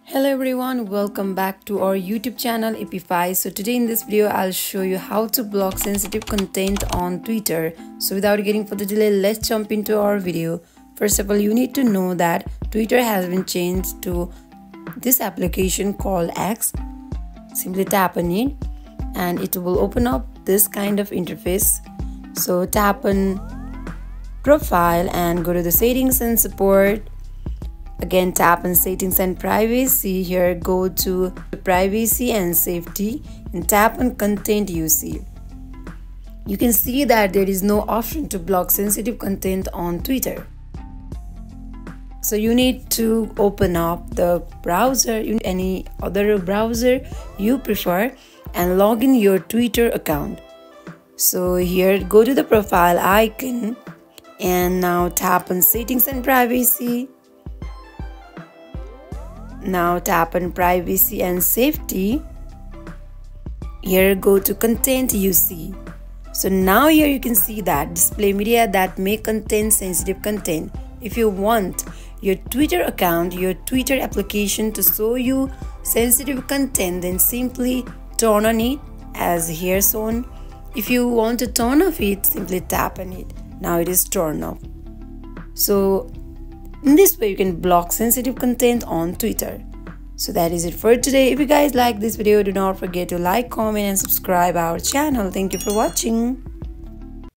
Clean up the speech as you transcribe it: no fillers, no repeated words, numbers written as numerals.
Hello everyone, welcome back to our YouTube channel Appify. So today in this video I'll show you how to block sensitive content on Twitter. So without getting further delay, let's jump into our video. First of all, you need to know that Twitter has been changed to this application called X. Simply tap on it and it will open up this kind of interface. So tap on profile and go to the settings and support. Again, tap on settings and privacy. Here go to privacy and safety and tap on content UC. You can see that there is no option to block sensitive content on Twitter. So you need to open up the browser, any other browser you prefer, and log in your Twitter account. So here go to the profile icon and now tap on settings and privacy. Now tap on privacy and safety. Here go to content UC. So now here you can see that display media that may contain sensitive content. If you want your Twitter account, your Twitter application to show you sensitive content, then simply turn on it as here shown. If you want to turn off it, simply tap on it. Now it is turned off. So in this way you can block sensitive content on Twitter. So that is it for today. If you guys like this video, do not forget to like, comment and subscribe our channel. Thank you for watching.